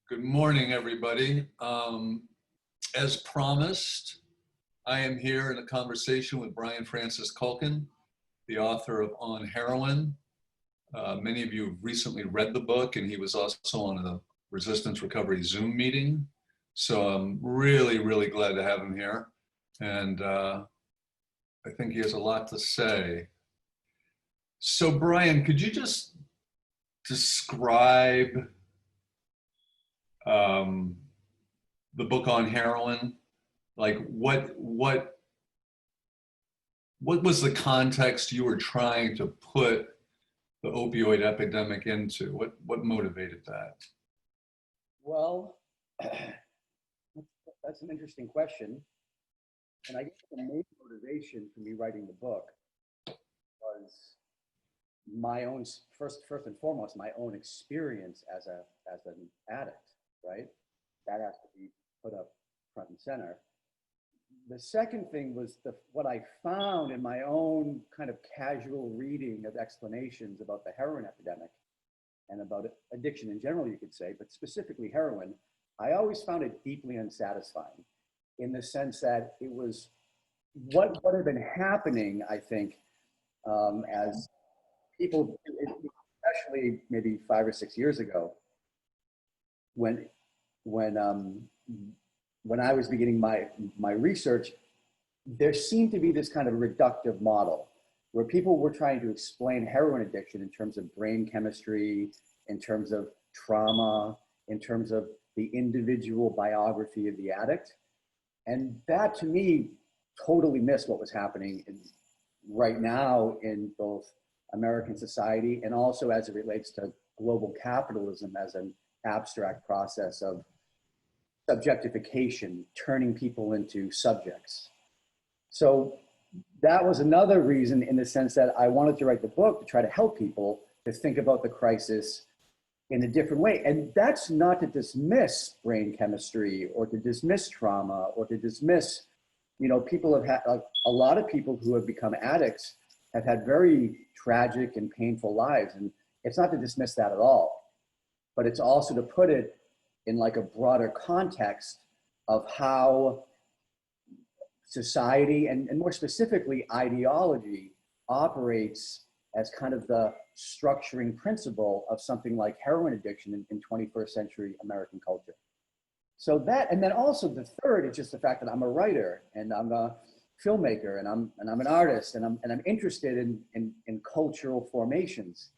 Good morning, everybody. As promised, I am here in a conversation with Brian Francis Culkin, the author of On Heroin. Many of you have recently read the book, and he was also on a Resistance Recovery Zoom meeting. So I'm really, really glad to have him here. And I think he has a lot to say. So Brian, could you just describe the book On Heroin? Like what was the context you were trying to put the opioid epidemic into? What motivated that? Well, that's an interesting question. And I guess the main motivation for me writing the book was my own, first and foremost, my own experience as an addict, right? That has to be put up front and center. The second thing was what I found in my own kind of casual reading of explanations about the heroin epidemic and about addiction in general, you could say, but specifically heroin. I always found it deeply unsatisfying in the sense that it was what had been happening, I think, as people, especially maybe 5 or 6 years ago, when I was beginning my research, there seemed to be this kind of reductive model where people were trying to explain heroin addiction in terms of brain chemistry, in terms of trauma, in terms of the individual biography of the addict. And that, to me, totally missed what was happening right now in both American society and also as it relates to global capitalism as an abstract process of subjectification, turning people into subjects. So that was another reason, in the sense that I wanted to write the book to try to help people to think about the crisis in a different way. And that's not to dismiss brain chemistry or to dismiss trauma or to dismiss, people have had, a lot of people who have become addicts have had very tragic and painful lives. And it's not to dismiss that at all, but it's also to put it in like a broader context of how society and more specifically ideology operates as kind of the structuring principle of something like heroin addiction in 21st century American culture. So that, and then also the third is just the fact that I'm a writer and I'm a filmmaker and I'm an artist and I'm interested in cultural formations.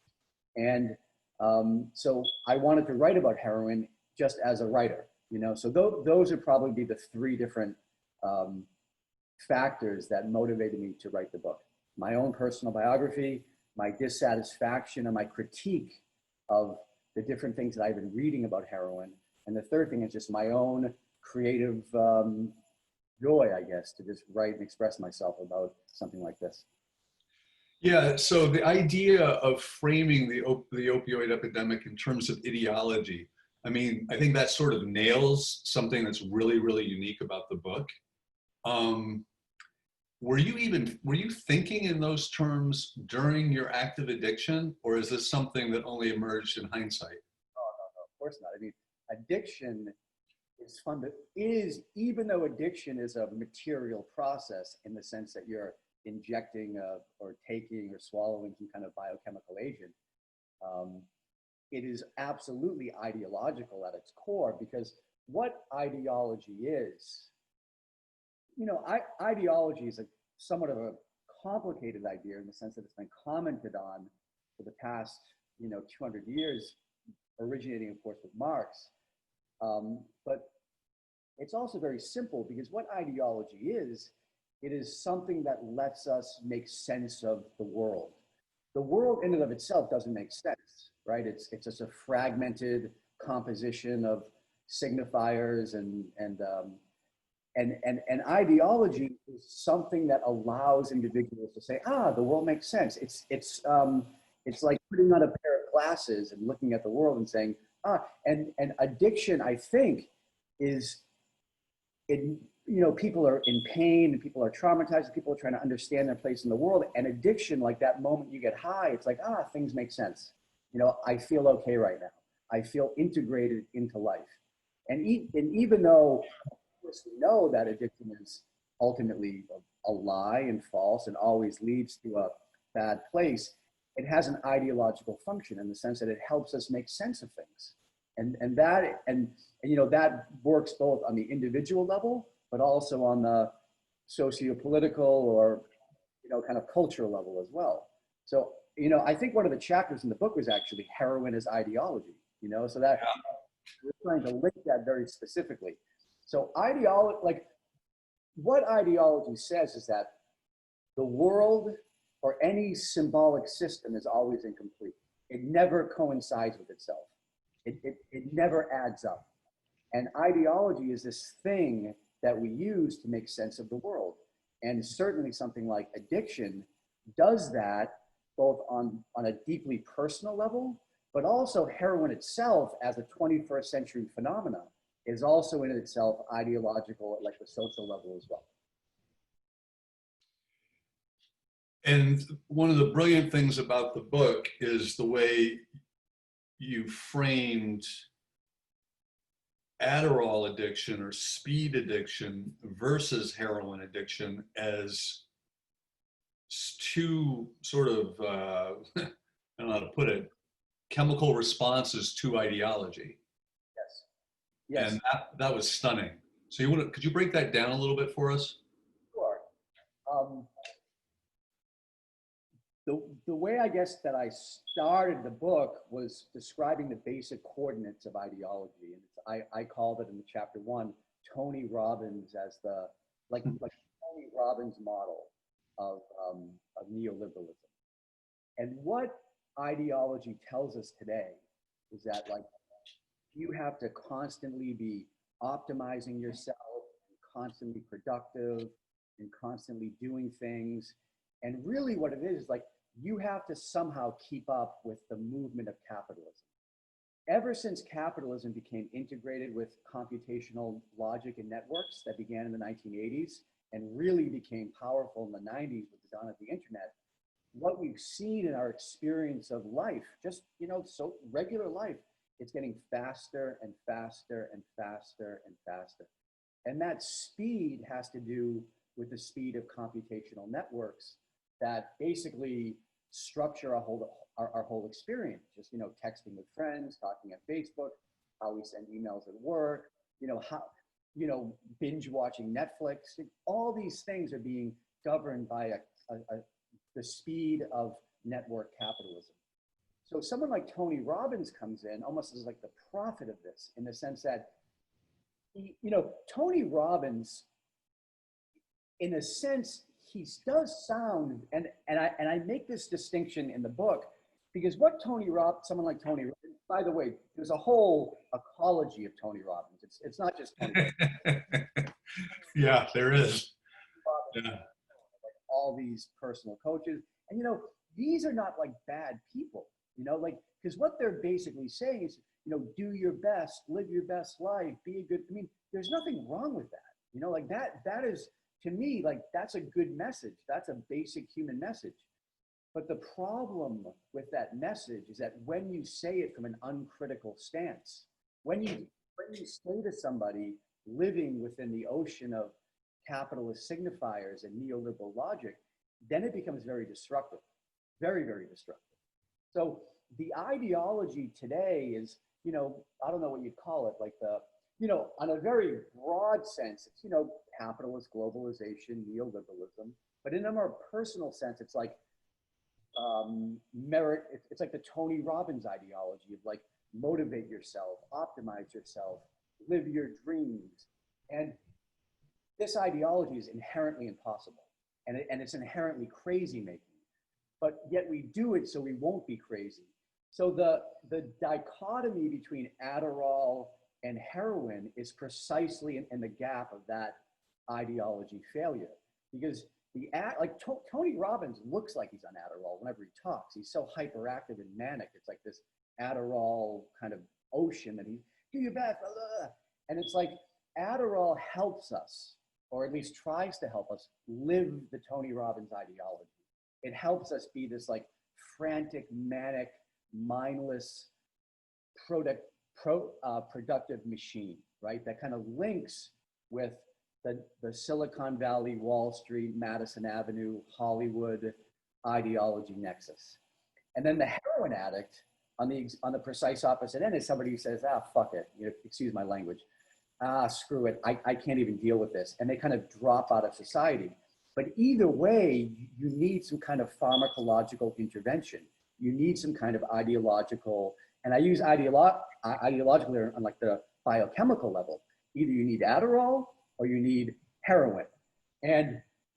And so I wanted to write about heroin just as a writer, so those would probably be the three different factors that motivated me to write the book. My own personal biography, my dissatisfaction and my critique of the different things that I've been reading about heroin. And the third thing is just my own creative joy, I guess, to just write and express myself about something like this. Yeah, so the idea of framing the opioid epidemic in terms of ideology, I mean, I think that sort of nails something that's really, really unique about the book. Were you thinking in those terms during your active addiction, or is this something that only emerged in hindsight? No, of course not. I mean, addiction is fun, but even though addiction is a material process in the sense that you're injecting or taking or swallowing some kind of biochemical agent, it is absolutely ideological at its core, because what ideology is, ideology is somewhat of a complicated idea in the sense that it's been commented on for the past, 200 years, originating, of course, with Marx. But it's also very simple, because what ideology is, it is something that lets us make sense of the world. The world in and of itself doesn't make sense, right? It's just a fragmented composition of signifiers and ideology is something that allows individuals to say, the world makes sense. It's like putting on a pair of glasses and looking at the world and saying, and addiction, I think, is people are in pain and people are traumatized and people are trying to understand their place in the world. And addiction, like that moment you get high, it's like, things make sense. I feel okay right now. I feel integrated into life. And even though of course, we know that addiction is ultimately a lie and false and always leads to a bad place, it has an ideological function in the sense that it helps us make sense of things. And you know, that works both on the individual level, but also on the socio-political or, you know, kind of cultural level as well. So, you know, I think one of the chapters in the book was actually heroin as ideology, you know, so that we're trying to link that very specifically. So ideology, like what ideology says is that the world or any symbolic system is always incomplete. It never coincides with itself. It never adds up. And ideology is this thing that we use to make sense of the world. And certainly something like addiction does that both on a deeply personal level, but also heroin itself as a 21st century phenomenon is also in itself ideological at like the social level as well. And one of the brilliant things about the book is the way you framed Adderall addiction or speed addiction versus heroin addiction as two sort of, I don't know how to put it, chemical responses to ideology. Yes. Yes. And that was stunning. So could you break that down a little bit for us? Sure. The way I guess that I started the book was describing the basic coordinates of ideology. And I called it in chapter 1, Tony Robbins as like Tony Robbins model of neoliberalism. And what ideology tells us today is that like you have to constantly be optimizing yourself, and constantly productive, and constantly doing things. And really what it is like you have to somehow keep up with the movement of capitalism. Ever since capitalism became integrated with computational logic and networks that began in the 1980s and really became powerful in the 90s with the dawn of the internet, what we've seen in our experience of life, just, you know, so regular life, it's getting faster and faster and faster and faster. And that speed has to do with the speed of computational networks that basically structure our whole experience. Just, you know, texting with friends, talking on Facebook, how we send emails at work, you know, how, you know, binge watching Netflix. All these things are being governed by the speed of network capitalism. So someone like Tony Robbins comes in almost as like the prophet of this, in the sense that, you know, Tony Robbins, in a sense, he does sound, and I make this distinction in the book, because what someone like Tony, by the way, there's a whole ecology of Tony Robbins. It's not just Tony Robbins. Yeah, there is. Yeah. Like all these personal coaches, and you know, these are not like bad people, you know, like, because what they're basically saying is, you know, do your best, live your best life, be a good, I mean, there's nothing wrong with that, you know, like that is, to me, like, that's a good message. That's a basic human message. But the problem with that message is that when you say it from an uncritical stance, when you say to somebody living within the ocean of capitalist signifiers and neoliberal logic, then it becomes very destructive, very, very destructive. So the ideology today is, you know, I don't know what you'd call it, like the, you know, on a very broad sense, it's, you know, capitalist globalization, neoliberalism, but in a more personal sense, it's like merit, it's like the Tony Robbins ideology of like motivate yourself, optimize yourself, live your dreams. And this ideology is inherently impossible, and it's inherently crazy making, but yet we do it so we won't be crazy. So the dichotomy between Adderall and heroin is precisely in the gap of that ideology failure, because Tony Robbins looks like he's on Adderall whenever he talks. He's so hyperactive and manic. It's like this Adderall kind of ocean that he's, do your best, blah, blah. And it's like Adderall helps us, or at least tries to help us, live the Tony Robbins ideology. It helps us be this like frantic, manic, mindless, productive machine, right? That kind of links with the Silicon Valley, Wall Street, Madison Avenue, Hollywood ideology nexus. And then the heroin addict on the precise opposite end is somebody who says, ah, fuck it, you know, excuse my language, ah, screw it, I can't even deal with this. And they kind of drop out of society. But either way, you need some kind of pharmacological intervention. You need some kind of ideological, and I use ideological on like the biochemical level. Either you need Adderall or you need heroin.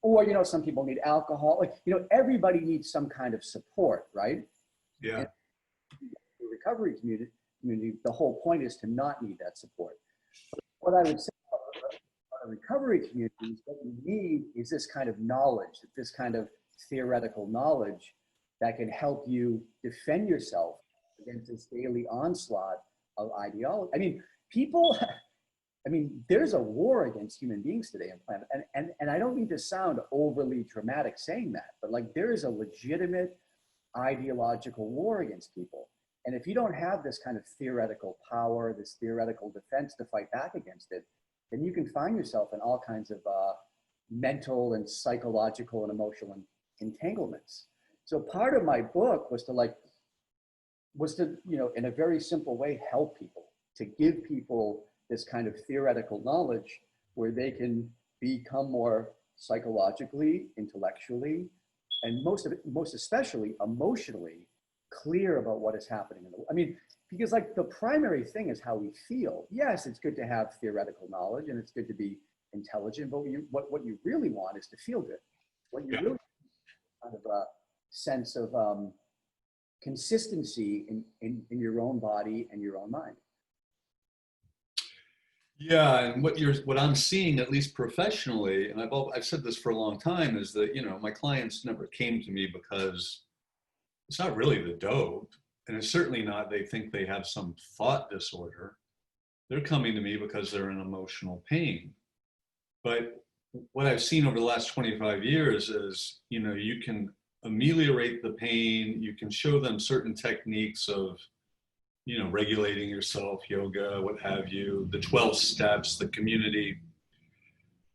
Or, you know, some people need alcohol. Like, you know, everybody needs some kind of support, right? Yeah. And the recovery community, the whole point is to not need that support. But what I would say about the recovery communities, what you need is this kind of knowledge, this kind of theoretical knowledge that can help you defend yourself against this daily onslaught of ideology. I mean, there's a war against human beings today on planet. And I don't mean to sound overly dramatic saying that, but like there is a legitimate ideological war against people. And if you don't have this kind of theoretical power, this theoretical defense to fight back against it, then you can find yourself in all kinds of mental and psychological and emotional entanglements. So part of my book was to, you know, in a very simple way, help people, to give people this kind of theoretical knowledge where they can become more psychologically, intellectually, and most especially emotionally clear about what is happening in the world. I mean, because like the primary thing is how we feel. Yes, it's good to have theoretical knowledge and it's good to be intelligent, but what you really want is to feel good. What you really want is kind of a sense of consistency in your own body and your own mind. Yeah, and what I'm seeing, at least professionally, and I've said this for a long time, is that, you know, my clients never came to me because it's not really the dope, and it's certainly not they think they have some thought disorder. They're coming to me because they're in emotional pain. But what I've seen over the last 25 years is, you know, you can ameliorate the pain, you can show them certain techniques of, you know, regulating yourself, yoga, what have you, the 12 steps, the community.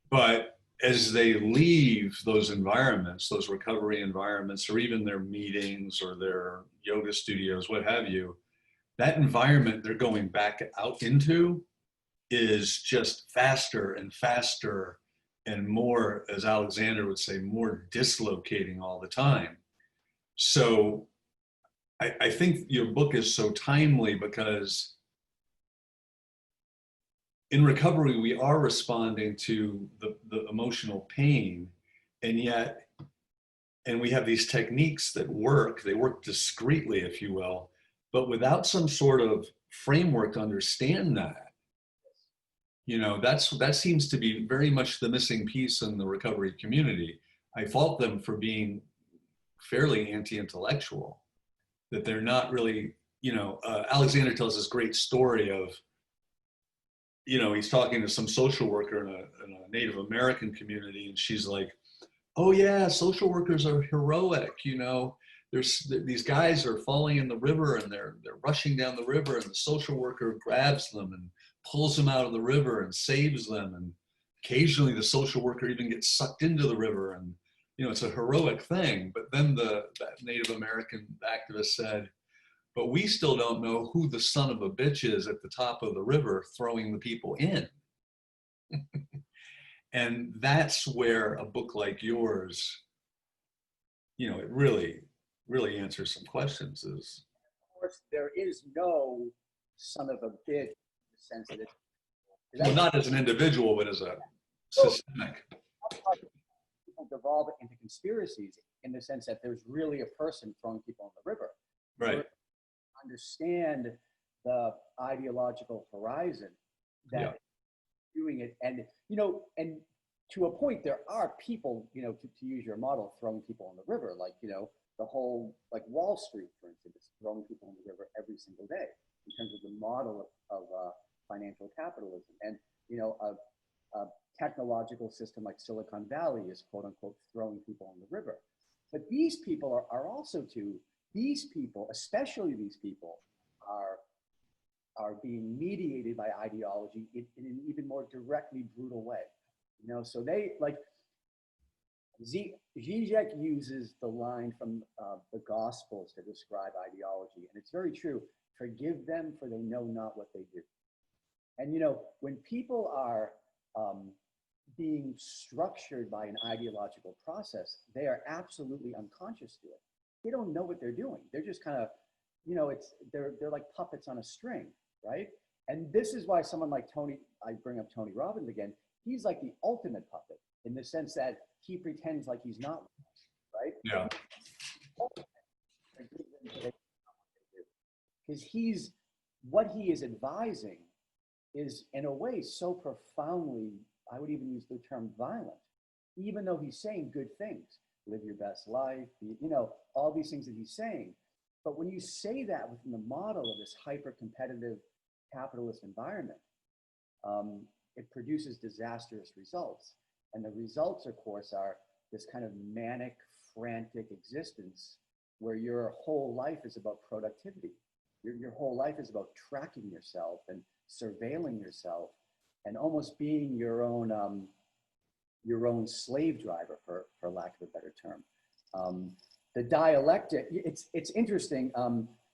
But as they leave those environments, those recovery environments, or even their meetings or their yoga studios, what have you, that environment they're going back out into is just faster and faster and more, as Alexander would say, more dislocating all the time. So I think your book is so timely because in recovery, we are responding to the emotional pain, and we have these techniques that work, they work discreetly, if you will, but without some sort of framework to understand that, you know, that seems to be very much the missing piece in the recovery community. I fault them for being fairly anti-intellectual, that they're not really, you know, Alexander tells this great story of, you know, he's talking to some social worker in a Native American community, and she's like, oh yeah, social workers are heroic, you know, these guys are falling in the river and they're rushing down the river, and the social worker grabs them and pulls them out of the river and saves them, and occasionally the social worker even gets sucked into the river, and you know, it's a heroic thing. But then that Native American activist said, but we still don't know who the son of a bitch is at the top of the river throwing the people in. And that's where a book like yours, you know, it really, really answers some questions. Is, of course, there is no son of a bitch in the sense that it's, well, not as an individual, but as a systemic. people devolve into conspiracies in the sense that there's really a person throwing people in the river. Right. Understand the ideological horizon that doing it, and you know, and to a point, there are people, you know, to use your model, throwing people in the river, like, you know, the whole, like Wall Street, for instance, is throwing people in the river every single day in terms of the model of financial capitalism. And, you know, a technological system like Silicon Valley is quote unquote throwing people in the river. But these people are also these people, especially these people, are are being mediated by ideology in an even more directly brutal way. You know, so they like Zizek uses the line from the Gospels to describe ideology, and it's very true. Forgive them, for they know not what they do. And you know, when people are being structured by an ideological process, they are absolutely unconscious to it. They don't know what they're doing. They're just kind of, you know, they're like puppets on a string, right? And this is why someone like Tony, I bring up Tony Robbins again, he's like the ultimate puppet in the sense that he pretends like he's not, right? Yeah. Because what he is advising is in a way so profoundly, I would even use the term violent, even though he's saying good things, live your best life, you know, all these things that he's saying. But when you say that within the model of this hyper-competitive capitalist environment, it produces disastrous results. And the results, of course, are this kind of manic, frantic existence where your whole life is about productivity. Your whole life is about tracking yourself and surveilling yourself and almost being your own slave driver, for lack of a better term. The dialectic, it's interesting.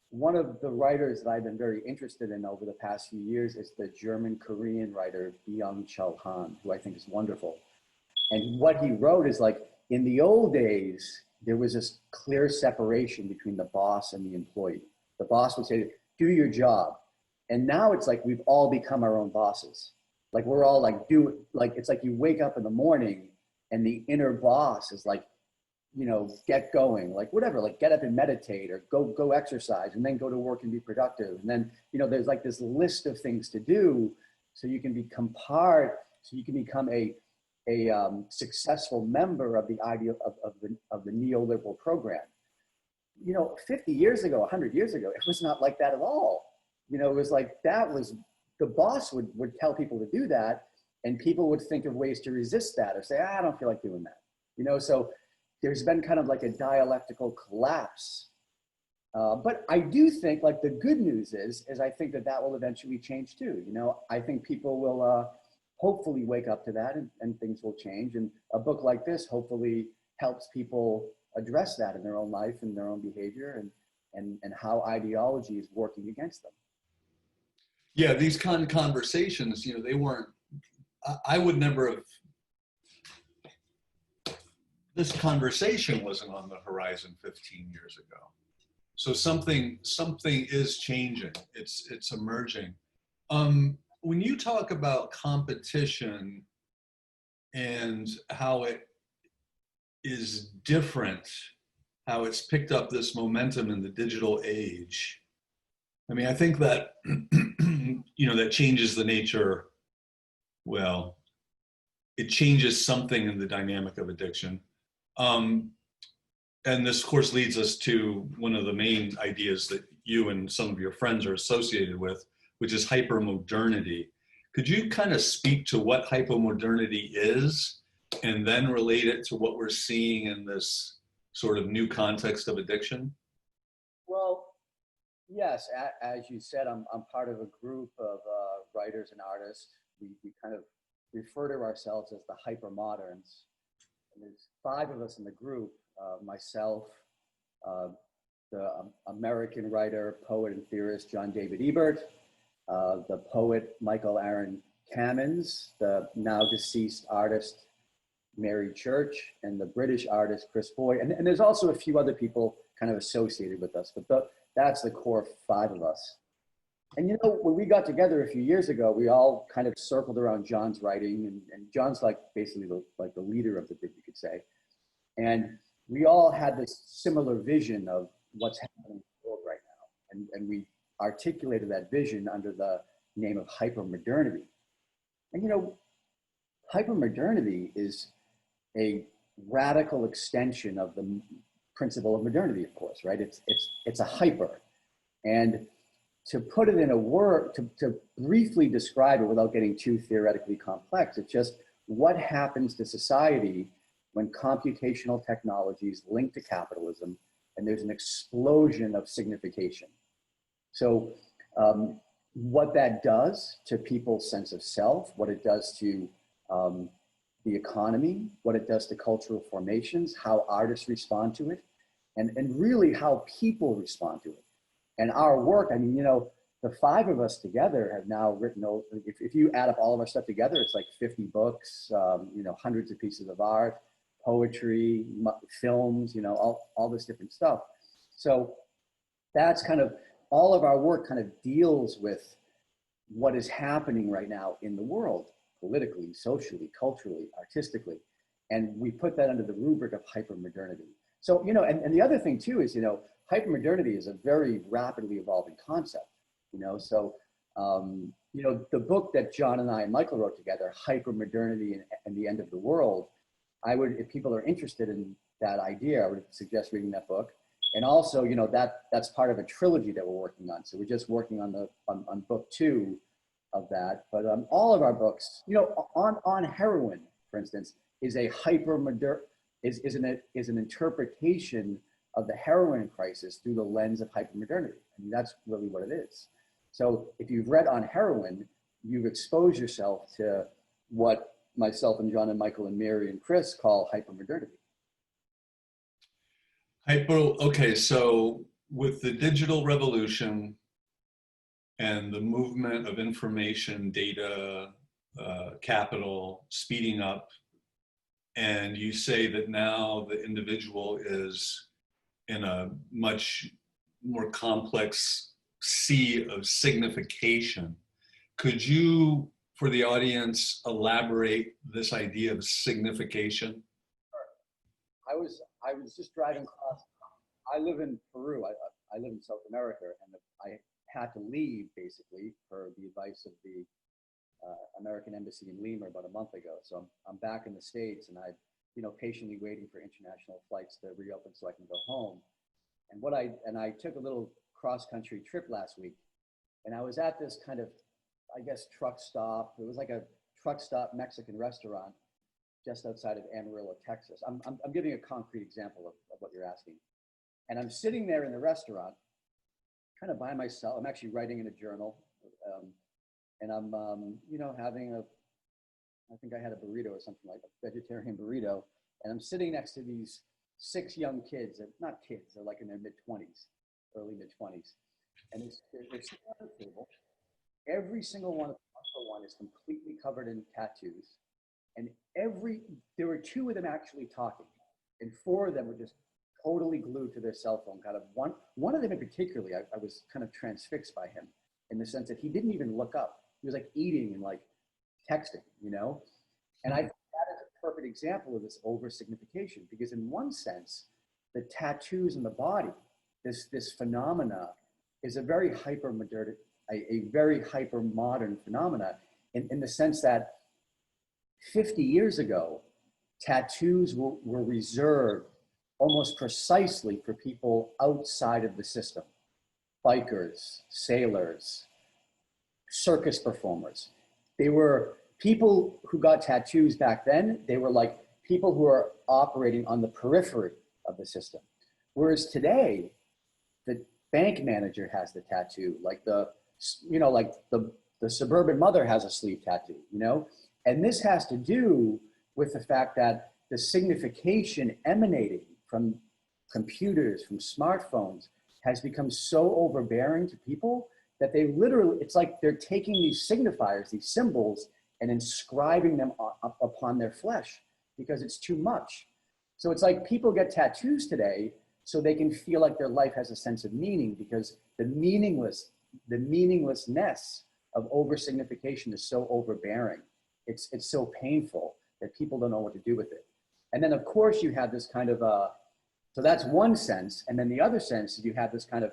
One of the writers that I've been very interested in over the past few years is the German-Korean writer Byung-Chul Han, who I think is wonderful. And what he wrote is like, in the old days, there was this clear separation between the boss and the employee. The boss would say, do your job. And now it's like we've all become our own bosses. Like we're all like, it's like you wake up in the morning and the inner boss is like, you know, get going, like whatever, like get up and meditate or go exercise and then go to work and be productive. And then, you know, there's like this list of things to do so you can become a successful member of the idea of the neoliberal program. You know, 50 years ago, 100 years ago, it was not like that at all. You know, it was like the boss would tell people to do that and people would think of ways to resist that or say, I don't feel like doing that. You know, so there's been kind of like a dialectical collapse. But I do think like the good news is I think that will eventually change too. You know, I think people will hopefully wake up to that and things will change. And a book like this hopefully helps people address that in their own life and their own behavior and how ideology is working against them. Yeah, these kind of conversations, you know, they weren't, I would never have, this conversation wasn't on the horizon 15 years ago. So something is changing, it's emerging. When you talk about competition and how it is different, how it's picked up this momentum in the digital age, I mean, I think that, you know, that changes the nature, well, it changes something in the dynamic of addiction. And this, of course, leads us to one of the main ideas that you and some of your friends are associated with, which is hypermodernity. Could you kind of speak to what hypermodernity is and then relate it to what we're seeing in this sort of new context of addiction? Well, yes, as you said, I'm part of a group of writers and artists. We kind of refer to ourselves as the hypermoderns. And there's 5 of us in the group, myself, the American writer, poet, and theorist John David Ebert, the poet Michael Aaron Cammons, the now deceased artist Mary Church, and the British artist Chris Boyd. And there's also a few other people kind of associated with us, but that's the core 5 of us. And you know, when we got together a few years ago, we all kind of circled around John's writing, and John's like basically the leader of the group, you could say. And we all had this similar vision of what's happening in the world right now. And we articulated that vision under the name of hypermodernity. And you know, hypermodernity is a radical extension of the principle of modernity, of course, right? It's a hyper. And to put it in a word, to briefly describe it without getting too theoretically complex, it's just what happens to society when computational technologies link to capitalism and there's an explosion of signification. So what that does to people's sense of self, what it does to the economy, what it does to cultural formations, how artists respond to it, and really how people respond to it. And our work, I mean, you know, the five of us together have now written, if you add up all of our stuff together, it's like 50 books, you know, hundreds of pieces of art, poetry, films, you know, all this different stuff. So that's kind of, all of our work kind of deals with what is happening right now in the world, politically, socially, culturally, artistically. And we put that under the rubric of hypermodernity. So, you know, and the other thing too is, you know, hypermodernity is a very rapidly evolving concept, you know, so, you know, the book that John and I and Michael wrote together, Hypermodernity and the End of the World, I would, if people are interested in that idea, I would suggest reading that book. And also, you know, that's part of a trilogy that we're working on. So we're just working on book 2 of that. But all of our books, you know, on heroin, for instance, is a is an interpretation of the heroin crisis through the lens of hypermodernity. I mean, that's really what it is. So if you've read On Heroin, you've exposed yourself to what myself and John and Michael and Mary and Chris call hypermodernity. Okay, so with the digital revolution and the movement of information, data, capital speeding up, and you say that now the individual is in a much more complex sea of signification. Could you, for the audience, elaborate this idea of signification? I was just driving across. I live in Peru. I live in South America, and I had to leave basically per the advice of the American Embassy in Lima about a month ago. So I'm back in the States, and you know, patiently waiting for international flights to reopen so I can go home. And I took a little cross-country trip last week, and I was at this kind of, I guess, truck stop. It was like a truck stop Mexican restaurant just outside of Amarillo, Texas. I'm giving a concrete example of what you're asking. And I'm sitting there in the restaurant, kind of by myself. I'm actually writing in a journal, and I'm, you know, having I think I had a burrito or something, like a vegetarian burrito, and I'm sitting next to these 6 young kids. They're not kids, they're like in their mid-20s, early mid-20s. And they're sitting at the table. Every single one is completely covered in tattoos. And there were 2 of them actually talking, and 4 of them were just totally glued to their cell phone. Kind of one of them in particularly, I was kind of transfixed by him in the sense that he didn't even look up. He was like eating and like texting, you know? And I think that is a perfect example of this over-signification, because in one sense, the tattoos in the body, this phenomena is a very hyper-modern, a very hyper-modern phenomena in the sense that 50 years ago, tattoos were reserved almost precisely for people outside of the system. Bikers, sailors, circus performers. They were people who got tattoos back then. They were like people who are operating on the periphery of the system. Whereas today, the bank manager has the tattoo, like the suburban mother has a sleeve tattoo, you know? And this has to do with the fact that the signification emanating from computers, from smartphones, has become so overbearing to people that they literally, it's like they're taking these signifiers, these symbols, and inscribing them upon their flesh because it's too much. So it's like people get tattoos today so they can feel like their life has a sense of meaning, because the meaninglessness of over-signification is so overbearing. It's so painful that people don't know what to do with it. And then of course you have this kind of, so that's one sense. And then the other sense is you have this kind of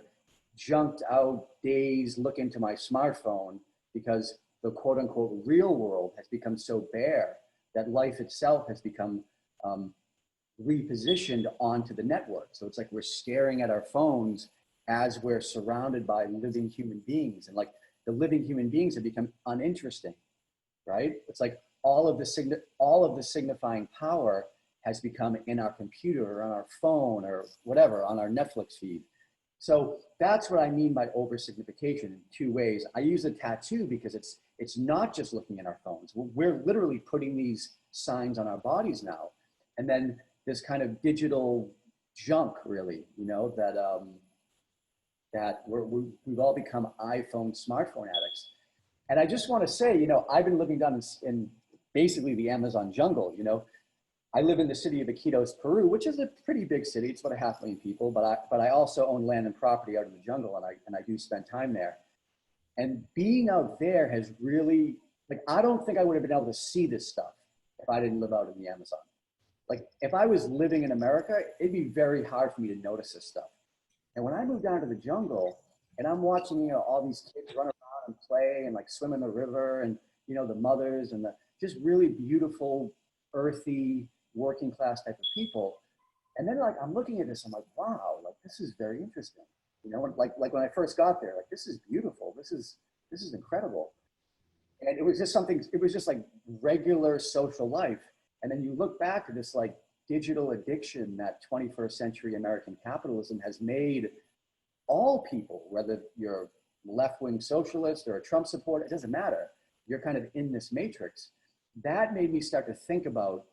junked out, dazed look into my smartphone because the quote unquote real world has become so bare that life itself has become repositioned onto the network. So it's like we're staring at our phones as we're surrounded by living human beings, and like the living human beings have become uninteresting, right? It's like all of the signifying power has become in our computer or on our phone or whatever, on our Netflix feed. So that's what I mean by over-signification in two ways. I use a tattoo because it's not just looking at our phones. We're literally putting these signs on our bodies now. And then this kind of digital junk, really, you know, that we've all become iPhone, smartphone addicts. And I just want to say, you know, I've been living down in basically the Amazon jungle, you know. I live in the city of Iquitos, Peru, which is a pretty big city. It's about 500,000 people, but I also own land and property out in the jungle, and I do spend time there. And being out there has really, like, I don't think I would have been able to see this stuff if I didn't live out in the Amazon. Like, if I was living in America, it'd be very hard for me to notice this stuff. And when I moved down to the jungle and I'm watching, you know, all these kids run around and play and like swim in the river, and, you know, the mothers and the just really beautiful, earthy, working class type of people. And then like, I'm looking at this, I'm like, wow, like this is very interesting. You know, like when I first got there, like, this is beautiful. This is incredible. And it was just something, it was just like regular social life. And then you look back at this like digital addiction that 21st century American capitalism has made all people, whether you're left-wing socialist or a Trump supporter, it doesn't matter. You're kind of in this matrix. That made me start to think about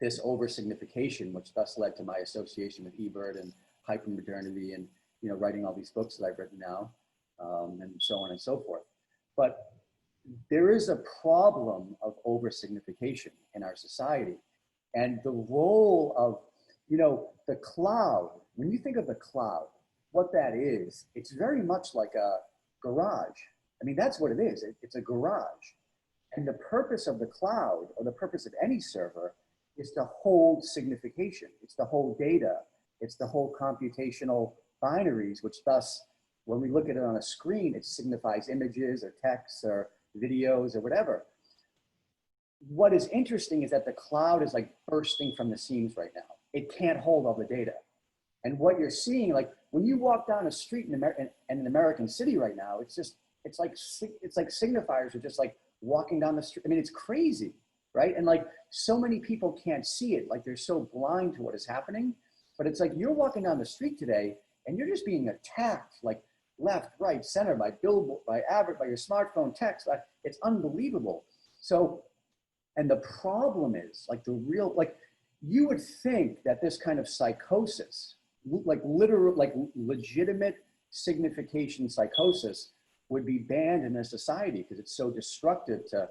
this over-signification, which thus led to my association with Ebert and hypermodernity and, you know, writing all these books that I've written now, and so on and so forth. But there is a problem of over-signification in our society. And the role of, you know, the cloud, when you think of the cloud, what that is, it's very much like a garage. I mean, that's what it is. It's a garage. And the purpose of the cloud, or the purpose of any server, is to hold signification. It's to hold data. It's to hold computational binaries, which thus, when we look at it on a screen, it signifies images or texts or videos or whatever. What is interesting is that the cloud is like bursting from the seams right now. It can't hold all the data. And what you're seeing, like when you walk down a street in an American city right now, it's like signifiers are just like walking down the street. I mean, it's crazy, right? And like so many people can't see it. Like they're so blind to what is happening. But it's like you're walking down the street today and you're just being attacked, like left, right, center, by billboard, by advert, by your smartphone text. It's unbelievable. So, and the problem is like the real, like you would think that this kind of psychosis, like literal, like legitimate signification psychosis, would be banned in a society because it's so destructive to,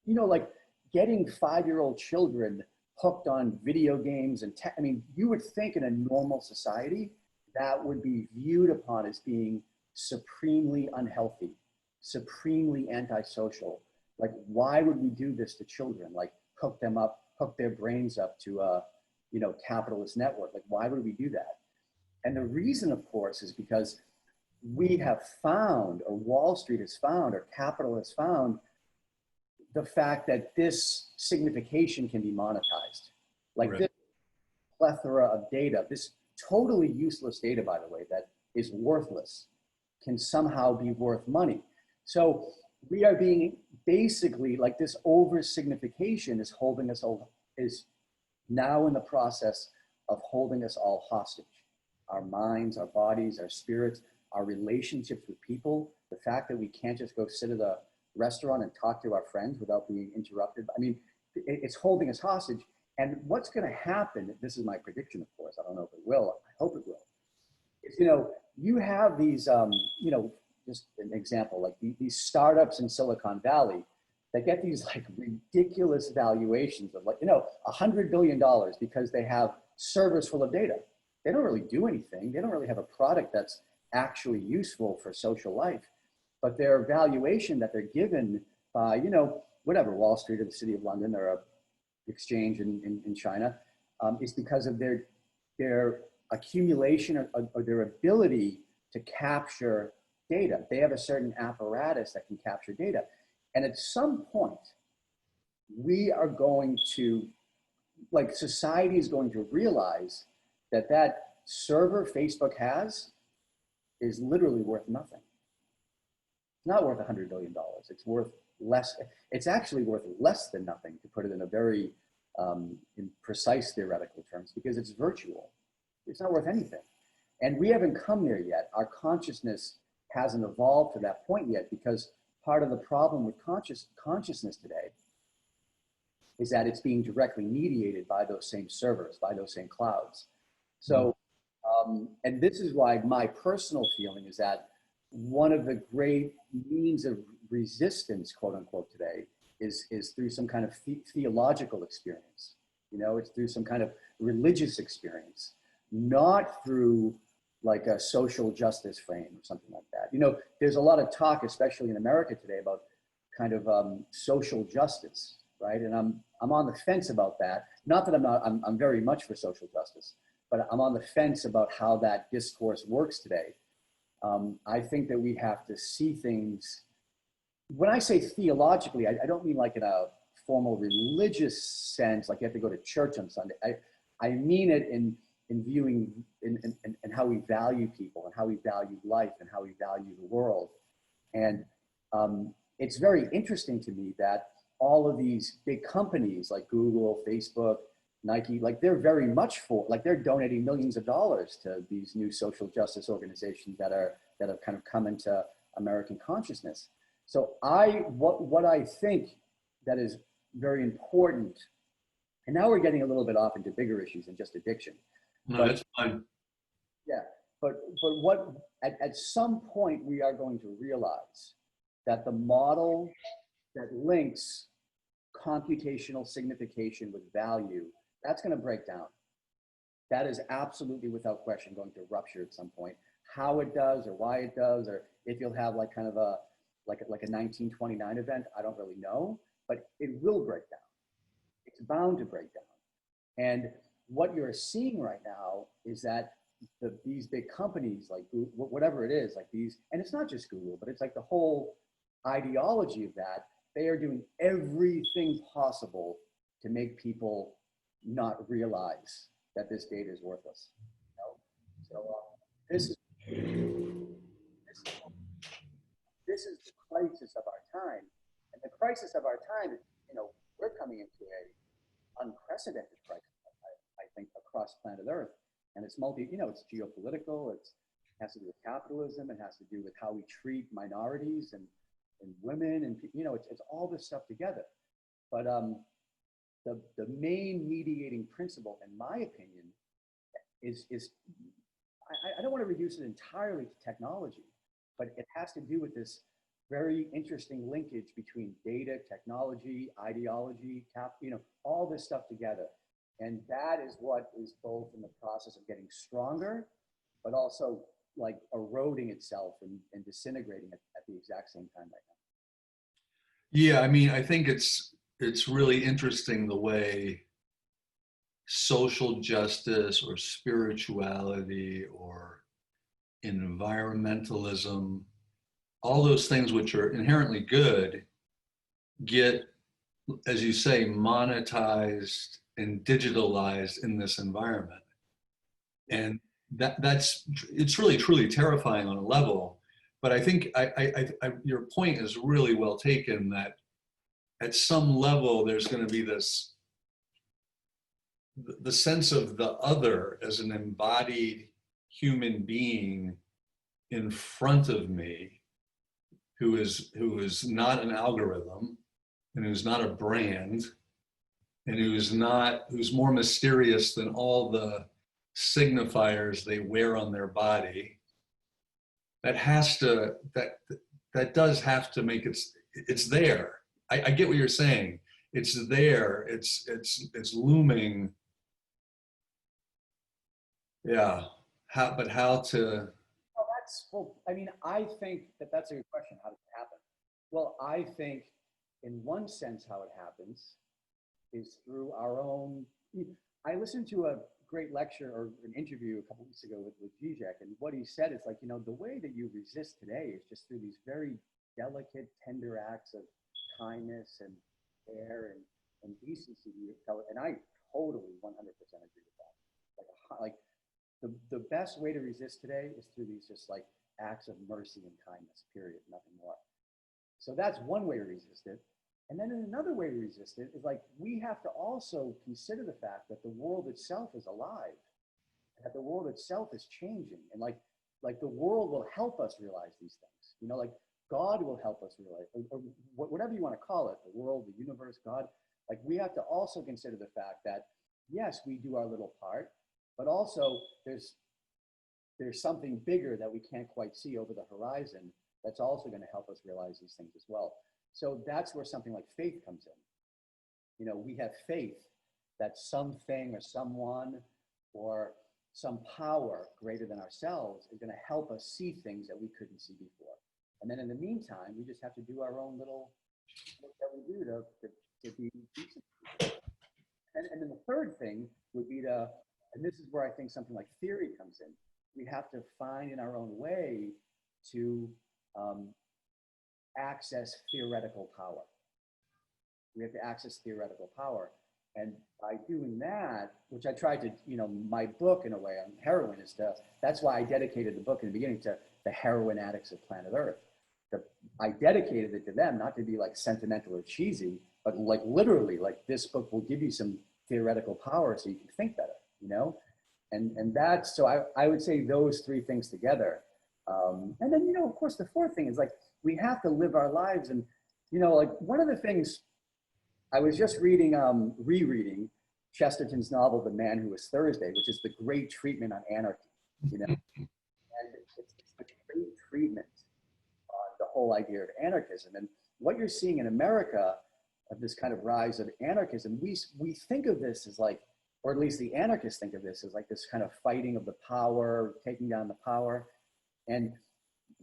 you know, like getting 5-year-old children hooked on video games and I mean, you would think in a normal society that would be viewed upon as being supremely unhealthy, supremely antisocial. Like, why would we do this to children? Like, hook them up, hook their brains up to a, you know, capitalist network. Like, why would we do that? And the reason, of course, is because we have found, or Wall Street has found, or capital has found, the fact that this signification can be monetized. Like this plethora of data, this totally useless data, by the way, that is worthless, can somehow be worth money. So we are being basically, like, this over-signification is holding us all, is now in the process of holding us all hostage. Our minds, our bodies, our spirits, our relationships with people, the fact that we can't just go sit at a restaurant and talk to our friends without being interrupted. I mean, it's holding us hostage. And what's going to happen, this is my prediction, of course, I don't know if it will, I hope it will, is, you know, you have these, you know, just an example, like these startups in Silicon Valley that get these like ridiculous valuations of like, you know, $100 billion because they have servers full of data. They don't really do anything. They don't really have a product that's actually useful for social life, but their valuation that they're given by, you know, whatever, Wall Street or the City of London or a exchange in China, is because of their accumulation or their ability to capture data. They have a certain apparatus that can capture data. And at some point, we are going to, like, society is going to realize that that server Facebook has is literally worth nothing. It's not worth $100 billion. It's worth less. It's actually worth less than nothing, to put it in a very in precise theoretical terms, because it's virtual. It's not worth anything. And we haven't come there yet. Our consciousness hasn't evolved to that point yet, because part of the problem with consciousness today is that it's being directly mediated by those same servers, by those same clouds. So, and this is why my personal feeling is that one of the great means of resistance, quote unquote, today is through some kind of theological experience. You know, it's through some kind of religious experience, not through like a social justice frame or something like that. You know, there's a lot of talk, especially in America today, about kind of social justice, right? And I'm on the fence about that. Not that I'm very much for social justice, but I'm on the fence about how that discourse works today. I think that we have to see things. When I say theologically, I don't mean like in a formal religious sense, like you have to go to church on Sunday. I mean it in viewing in how we value people and how we value life and how we value the world. And it's very interesting to me that all of these big companies like Google, Facebook, Nike, like they're very much for, like they're donating millions of dollars to these new social justice organizations that have kind of come into American consciousness. So what I think that is very important, and now we're getting a little bit off into bigger issues than just addiction. No, that's fine. Yeah, but what at some point we are going to realize that the model that links computational signification with value, that's going to break down. That is absolutely without question going to rupture at some point. How it does or why it does, or if you'll have like kind of a 1929 event, I don't really know, but it will break down. It's bound to break down. And what you're seeing right now is that these big companies, like Google, whatever it is, like these, and it's not just Google, but it's like the whole ideology of that, they are doing everything possible to make people not realize that this data is worthless. You know? So this is the crisis of our time. And the crisis of our time is, you know, we're coming into a unprecedented crisis, I think, across planet Earth. And it's it's geopolitical, it has to do with capitalism, it has to do with how we treat minorities and women, and it's all this stuff together. But the main mediating principle, in my opinion, is I don't want to reduce it entirely to technology, but it has to do with this very interesting linkage between data, technology, ideology, all this stuff together. And that is what is both in the process of getting stronger, but also like eroding itself and disintegrating at the exact same time right now. Yeah, I mean, I think it's really interesting the way social justice or spirituality or environmentalism, all those things which are inherently good, get, as you say, monetized and digitalized in this environment. And it's really truly terrifying on a level. But I think your point is really well taken, that at some level there's going to be the sense of the other as an embodied human being in front of me, who is not an algorithm, and who's not a brand, and who's more mysterious than all the signifiers they wear on their body. That does have to make it's there. I get what you're saying. It's there. It's looming. Yeah. How to? Well, I mean, I think that's a good question. How does it happen? Well, I think in one sense how it happens is through our own. I listened to a great lecture or an interview a couple weeks ago with Zizek, and what he said is like, the way that you resist today is just through these very delicate, tender acts of kindness and care and decency. And I totally 100% agree with that. Like the best way to resist today is through these just like acts of mercy and kindness, period, nothing more. So that's one way to resist it. And then another way to resist it is like, we have to also consider the fact that the world itself is alive. that the world itself is changing, and like the world will help us realize these things. You know, like God will help us realize, or whatever you want to call it, the world, the universe, God. Like we have to also consider the fact that yes, we do our little part, but also there's something bigger that we can't quite see over the horizon that's also going to help us realize these things as well. So that's where something like faith comes in. You know, we have faith that something or someone or some power greater than ourselves is going to help us see things that we couldn't see before. And then in the meantime, we just have to do our own little work that we do to be decent. And then the third thing would be and this is where I think something like theory comes in. We have to find in our own way to access theoretical power. We have to access theoretical power. And by doing that, which I tried to, you know, my book in a way on heroin that's why I dedicated the book in the beginning to the heroin addicts of planet Earth. I dedicated it to them, not to be like sentimental or cheesy, but like literally, like this book will give you some theoretical power so you can think better, you know? And that's, so I would say those three things together. And then, you know, of course, the fourth thing is like, we have to live our lives. And, you know, like one of the things, I was just rereading Chesterton's novel, The Man Who Was Thursday, which is the great treatment on anarchy, you know? And it's the great treatment on the whole idea of anarchism. And what you're seeing in America of this kind of rise of anarchism, we think of this as like, or at least the anarchists think of this as like this kind of fighting of the power, taking down the power. And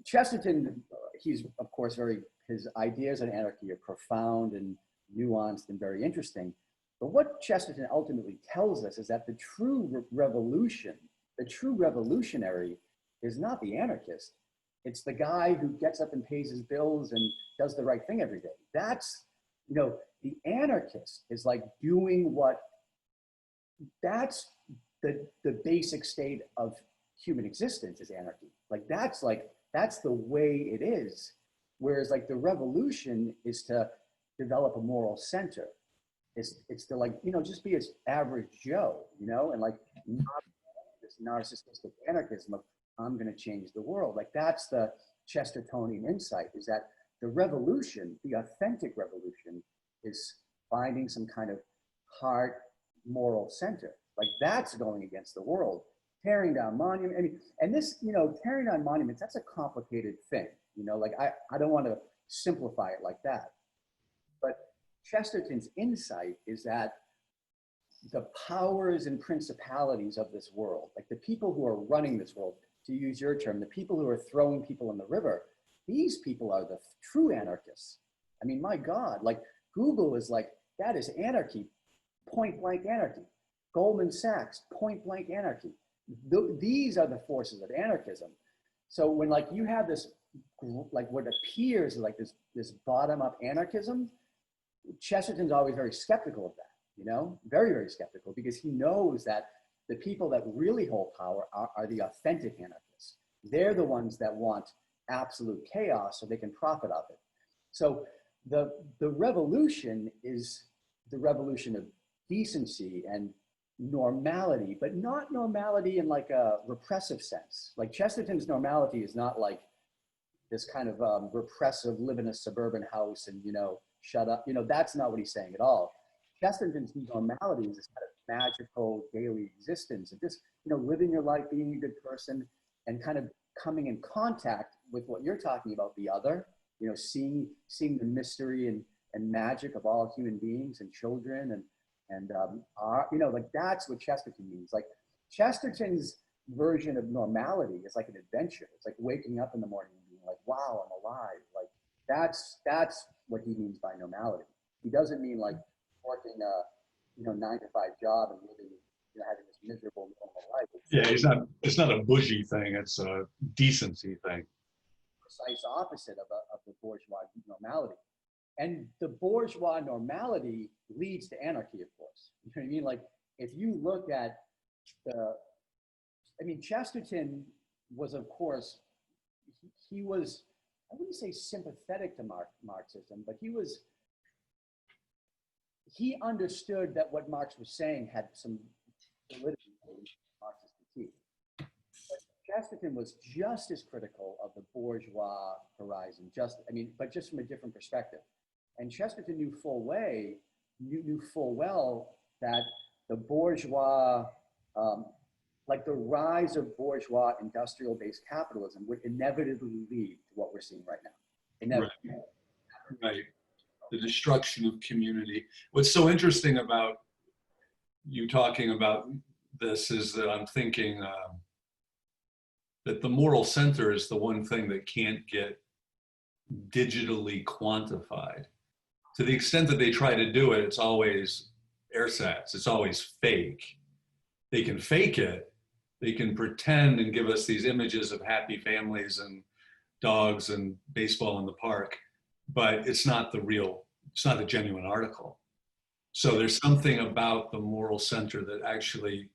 Chesterton, he's of course his ideas on anarchy are profound and nuanced and very interesting. But what Chesterton ultimately tells us is that the true revolution, the true revolutionary is not the anarchist. It's the guy who gets up and pays his bills and does the right thing every day. That's, you know, the anarchist is like doing that's the basic state of human existence is anarchy. Like that's the way it is. Whereas like the revolution is to develop a moral center. It's to like, you know, just be as average Joe, you know, and like not this narcissistic anarchism of I'm going to change the world. Like that's the Chestertonian insight, is that the revolution, the authentic revolution, is finding some kind of heart moral center. Like that's going against the world, tearing down monuments. I mean, and this, you know, tearing down monuments, that's a complicated thing. You know, like I don't want to simplify it like that. But Chesterton's insight is that the powers and principalities of this world, like the people who are running this world, to use your term, the people who are throwing people in the river, these people are the true anarchists. I mean, my God, like Google is like, that is anarchy, point blank anarchy. Goldman Sachs, point blank anarchy. These are the forces of anarchism. So when like you have this, like what appears like this bottom up anarchism, Chesterton's always very skeptical of that, you know, very, very skeptical, because he knows that the people that really hold power are the authentic anarchists. They're the ones that want absolute chaos so they can profit off it. So the revolution is the revolution of decency and normality, but not normality in like a repressive sense. Like Chesterton's normality is not like this kind of repressive, live in a suburban house and, you know, shut up. You know, that's not what he's saying at all. Chesterton's normality is this kind of magical daily existence of just, you know, living your life, being a good person, and kind of coming in contact with what you're talking about, the other, you know, seeing the mystery and magic of all human beings and children and you know, like that's what Chesterton means. Like Chesterton's version of normality is like an adventure. It's like waking up in the morning and being like, wow, I'm alive. Like that's what he means by normality. He doesn't mean like working a, you know, 9-to-5 job and living, you know, having this miserable normal life. It's not a bougie thing. It's a decency thing. Precise opposite of the bourgeois normality. And the bourgeois normality leads to anarchy, of course. You know what I mean? Like if you look at Chesterton was, of course, he was, I wouldn't say sympathetic to Marxism, but he understood that what Marx was saying had some validity to Marxist critique. Chesterton was just as critical of the bourgeois horizon, but just from a different perspective. And Chesterton knew full well that the bourgeois, like the rise of bourgeois industrial-based capitalism would inevitably lead to what we're seeing right now. Inevitably. Right. The destruction of community. What's so interesting about you talking about this is that I'm thinking that the moral center is the one thing that can't get digitally quantified. To the extent that they try to do it, it's always ersatz, it's always fake. They can fake it, they can pretend and give us these images of happy families and dogs and baseball in the park, but it's not the genuine article. So there's something about the moral center that actually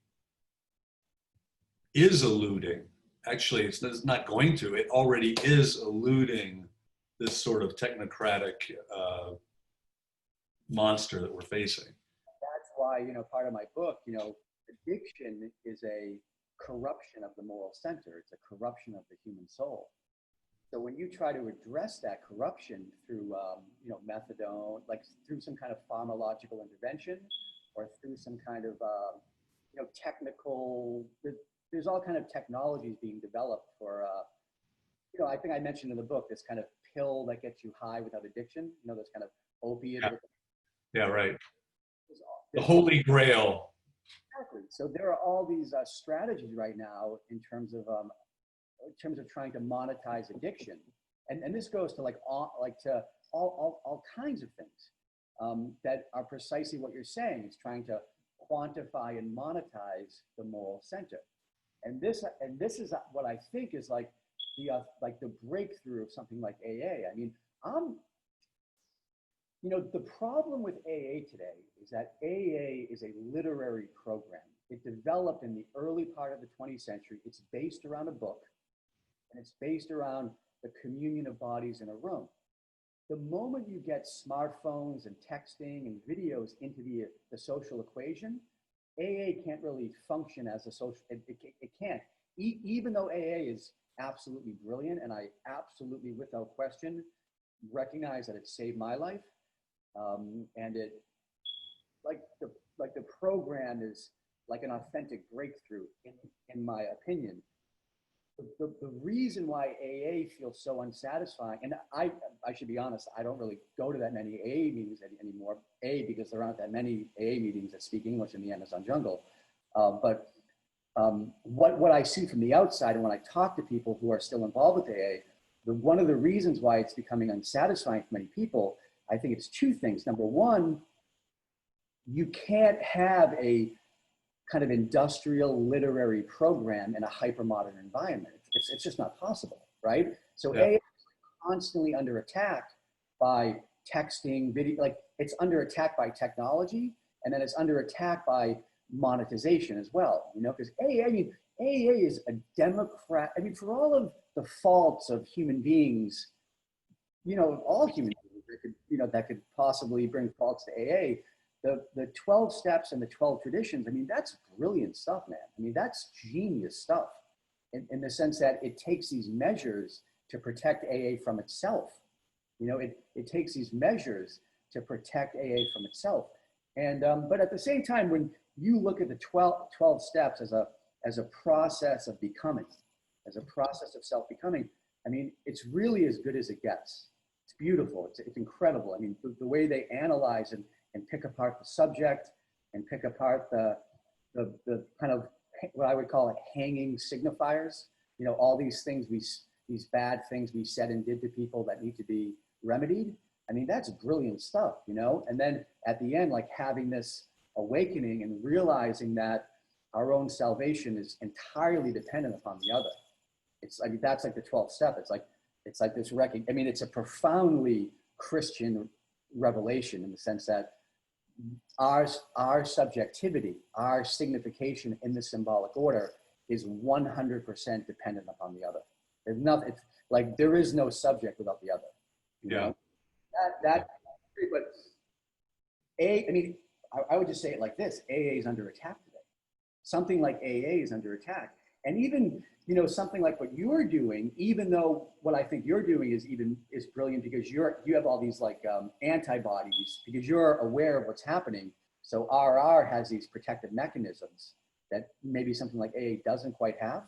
is eluding. Actually, it's not going to, it already is eluding this sort of technocratic monster that we're facing. That's why, part of my book, addiction is a corruption of the moral center. It's a corruption of the human soul. So when you try to address that corruption through, methadone, like through some kind of pharmacological intervention, or through some kind of, technical, there's all kind of technologies being developed for, I think I mentioned in the book, this kind of pill that gets you high without addiction, this kind of opiate. Yeah, right. The holy grail. Exactly. So there are all these strategies right now in terms of trying to monetize addiction, and this goes to all kinds of things that are precisely what you're saying. It's trying to quantify and monetize the moral center, and this is what I think is like the breakthrough of something like AA. I mean, the problem with AA today is that AA is a literary program. It developed in the early part of the 20th century. It's based around a book, and it's based around the communion of bodies in a room. The moment you get smartphones and texting and videos into the social equation, AA can't really function as a social, it can't. Even though AA is absolutely brilliant, and I absolutely, without question, recognize that it saved my life. And it, the program is like an authentic breakthrough, in my opinion. The reason why AA feels so unsatisfying, and I should be honest, I don't really go to that many AA meetings anymore. Because there aren't that many AA meetings that speak English in the Amazon jungle. But what I see from the outside, and when I talk to people who are still involved with AA, one of the reasons why it's becoming unsatisfying for many people, I think it's two things. Number one, you can't have a kind of industrial literary program in a hypermodern environment. It's just not possible, right? So AA is constantly under attack by texting, video, like it's under attack by technology, and then it's under attack by monetization as well, because AA is a democrat. I mean, for all of the faults of human beings, all human beings that could possibly bring faults to AA, the 12 steps and the 12 traditions, I mean, that's brilliant stuff, man. I mean, that's genius stuff in the sense that it takes these measures to protect AA from itself. It takes these measures to protect AA from itself. And, but at the same time, when you look at the 12 steps as a process of becoming, as a process of self-becoming, I mean, it's really as good as it gets. It's beautiful. It's incredible. I mean, the way they analyze and pick apart the subject and pick apart the kind of what I would call it hanging signifiers. All these things these bad things we said and did to people that need to be remedied. I mean, that's brilliant stuff, And then at the end, like having this awakening and realizing that our own salvation is entirely dependent upon the other. It's like that's like the 12th step. It's like this I mean, it's a profoundly Christian revelation in the sense that our subjectivity, our signification in the symbolic order is 100% dependent upon the other. There's nothing. It's like there is no subject without the other. You know? But I mean, I would just say it like this: AA is under attack today. Something like AA is under attack, And even, you know, something like what you're doing, even though what I think you're doing is brilliant because you have all these like antibodies because you're aware of what's happening. So RR has these protective mechanisms that maybe something like AA doesn't quite have.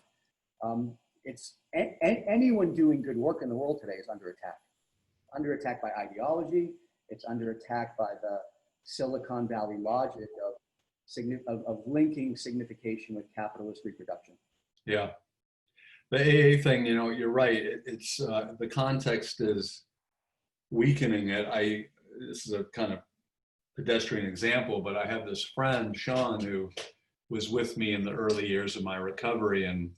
Anyone doing good work in the world today is under attack by ideology. It's under attack by the Silicon Valley logic of linking signification with capitalist reproduction. Yeah. The AA thing, you know, you're right. It's the context is weakening it. This is a kind of pedestrian example, but I have this friend, Sean, who was with me in the early years of my recovery, and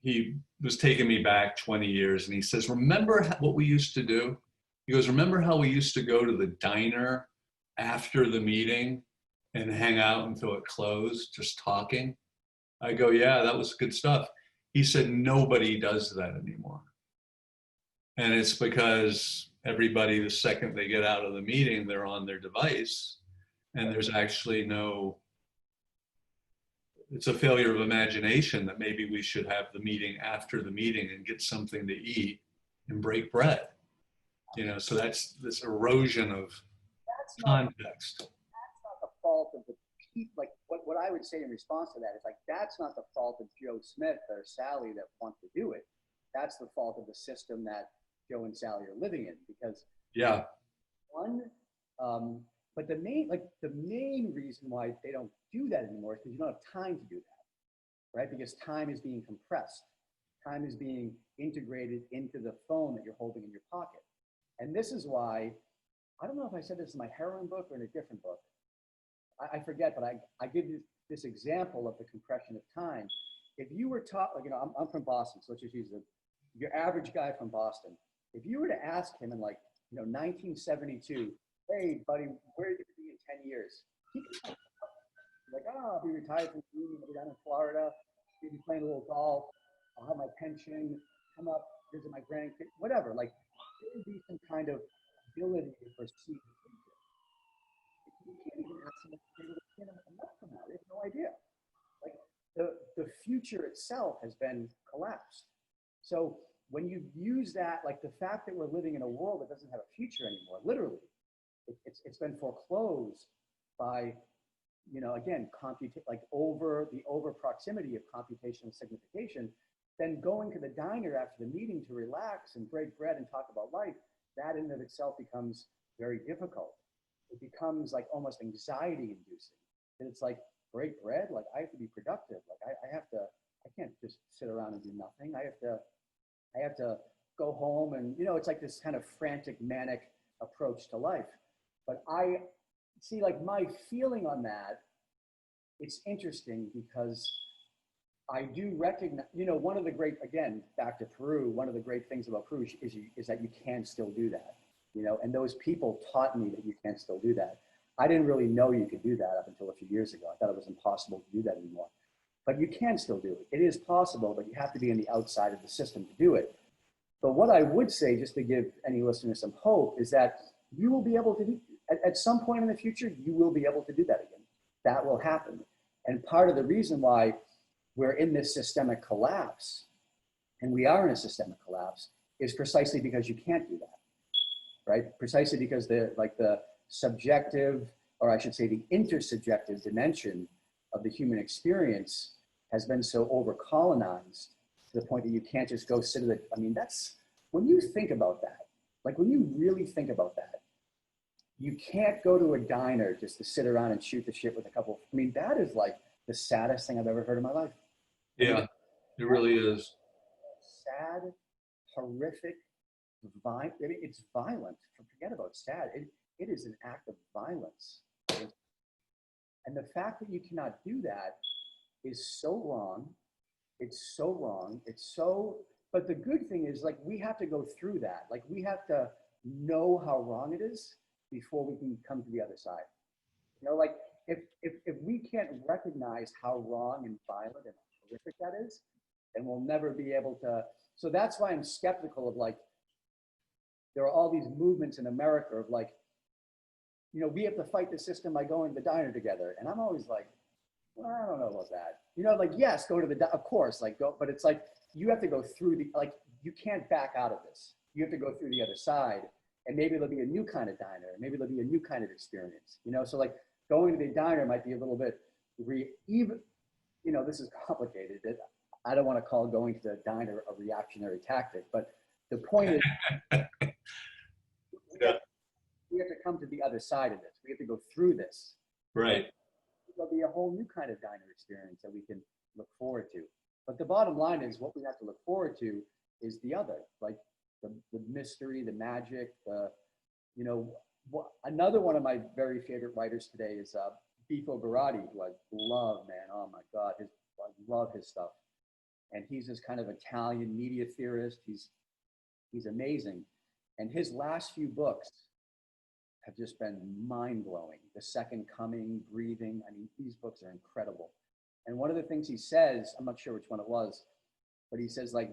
he was taking me back 20 years, and he says, remember what we used to do? He goes, remember how we used to go to the diner after the meeting and hang out until it closed, just talking? I go, yeah, that was good stuff. He said, nobody does that anymore. And it's because everybody, the second they get out of the meeting, they're on their device, and there's actually it's a failure of imagination that maybe we should have the meeting after the meeting and get something to eat and break bread. You know, so that's this erosion of context. That's not the fault of the people. Like what I would say in response to that is like, that's not the fault of Joe Smith or Sally that want to do it. That's the fault of the system that Joe and Sally are living in, because yeah. But the main reason why they don't do that anymore is because you don't have time to do that, right? Because time is being compressed. Time is being integrated into the phone that you're holding in your pocket. And this is why, I don't know if I said this in my heroin book or in a different book. I forget, but I give you this example of the compression of time. If you were taught, like, you know, I'm from Boston, so let's just use your average guy from Boston. If you were to ask him in 1972, hey buddy, where are you going to be in 10 years? He could like, oh, I'll be retired from the union, I'll be down in Florida, maybe playing a little golf, I'll have my pension, come up, visit my grandkids, whatever. Like, there would be some kind of ability to foresee the future. You can't even ask them a month from now. They have no idea. Like, the future itself has been collapsed. So when you use that, like the fact that we're living in a world that doesn't have a future anymore, literally, it's been foreclosed by, you know, again, over proximity of computational signification, then going to the diner after the meeting to relax and break bread and talk about life, that in and of itself becomes very difficult. It becomes like almost anxiety inducing. And it's like, break bread, like I have to be productive. Like I can't just sit around and do nothing. I have to go home and, you know, it's like this kind of frantic, manic approach to life. But I see, like, my feeling on that, it's interesting because I do recognize, you know, one of the great, again, back to Peru, one of the great things about Peru is that you can still do that, you know, and those people taught me that you can still do that. I didn't really know you could do that up until a few years ago. I thought it was impossible to do that anymore. But you can still do it. It is possible, but you have to be on the outside of the system to do it. But what I would say, just to give any listener some hope, is that you will be able to do, at some point in the future, you will be able to do that again. That will happen. And part of the reason why we're in this systemic collapse, and we are in a systemic collapse, is precisely because you can't do that, right? Precisely because the subjective, or I should say the intersubjective dimension of the human experience has been so over-colonized to the point that you can't just go sit at it. I mean, that's, when you think about that, like when you really think about that, you can't go to a diner just to sit around and shoot the shit with a couple. I mean, that is like the saddest thing I've ever heard in my life. Yeah, it really is. Sad, horrific, I mean, it's violent. Forget about sad. It is an act of violence. And the fact that you cannot do that is so wrong. It's so wrong. It's so, but the good thing is, like, we have to go through that. Like, we have to know how wrong it is before we can come to the other side. You know, like, if we can't recognize how wrong and violent and horrific that is, then we'll never be able to. So that's why I'm skeptical of, like, there are all these movements in America of, like, you know, we have to fight the system by going to the diner together. And I'm always like, well, I don't know about that. You know, like, yes, go to the, of course, like go, but it's like, you have to go through the, like, you can't back out of this. You have to go through the other side, and maybe there'll be a new kind of diner. Maybe there'll be a new kind of experience, you know? So like going to the diner might be a little bit even, you know, this is complicated. I don't want to call going to the diner a reactionary tactic, but the point is, Yeah. we have to come to the other side of this. We have to go through this. Right. There'll be a whole new kind of diner experience that we can look forward to. But the bottom line is what we have to look forward to is the other, like the mystery, the magic, the, you know, another one of my very favorite writers today is Bifo Barati, who I love, man. Oh my God, I love his stuff. And he's this kind of Italian media theorist. He's amazing. And his last few books have just been mind-blowing. The Second Coming, Breathing. I mean, these books are incredible. And one of the things he says, I'm not sure which one it was, but he says like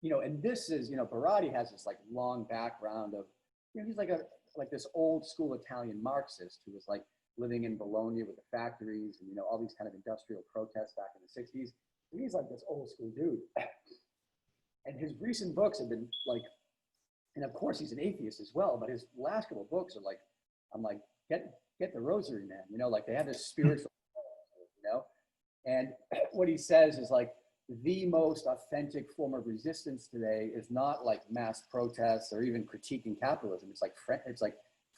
you know, and this is, you know, Barati has this like long background of, you know, he's like this old school Italian Marxist who was like living in Bologna with the factories and, you know, all these kind of industrial protests back in the 60s. And he's like this old school dude. And his recent books have been like, and of course he's an atheist as well, but his last couple of books are like, I'm like, get the rosary, man. You know, like they have this spiritual, you know? And what he says is like, the most authentic form of resistance today is not like mass protests or even critiquing capitalism. It's like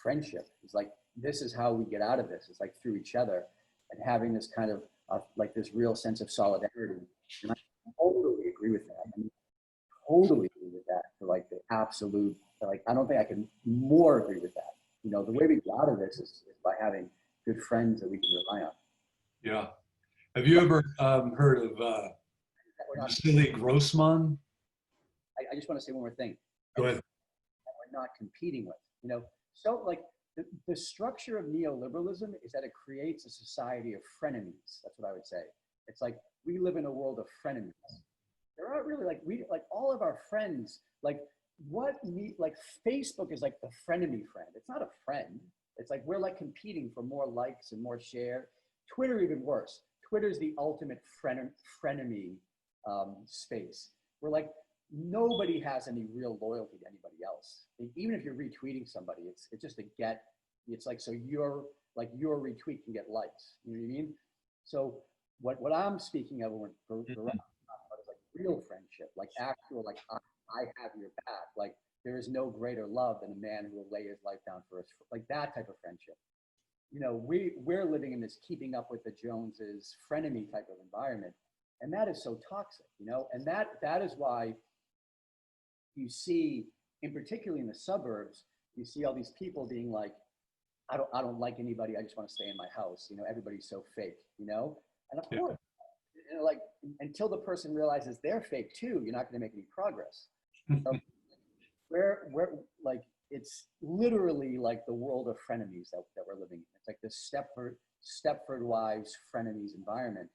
friendship. It's like, this is how we get out of this. It's like through each other and having this kind of like this real sense of solidarity. And I totally agree with that. I mean, totally agree with that for like the absolute, like, I don't think I can more agree with that. You know, the way we get out of this is by having good friends that we can rely on. Yeah. Have you ever heard of Vasily Grossman? I just want to say one more thing. Go ahead. That we're not competing with, you know, so like the structure of neoliberalism is that it creates a society of frenemies. That's what I would say. It's like we live in a world of frenemies. There aren't really like all of our friends, like like Facebook is like the frenemy friend. It's not a friend. It's like we're like competing for more likes and more share. Twitter even worse. Twitter is the ultimate frenemy space. We're like, nobody has any real loyalty to anybody else. Even if you're retweeting somebody, it's just a get. It's like, so your retweet can get likes. You know what I mean? So what I'm speaking of when is like real friendship, like actual, like I have your back. Like there is no greater love than a man who will lay his life down for us. Like that type of friendship. You know, we're living in this keeping up with the Joneses frenemy type of environment. And that is so toxic, you know, and that is why you see, in particularly in the suburbs, you see all these people being like, I don't like anybody. I just want to stay in my house. You know, everybody's so fake, you know? And of course, you know, like until the person realizes they're fake too, you're not going to make any progress. So we're like, it's literally like the world of frenemies that we're living in. It's like this Stepford Wives frenemies environment.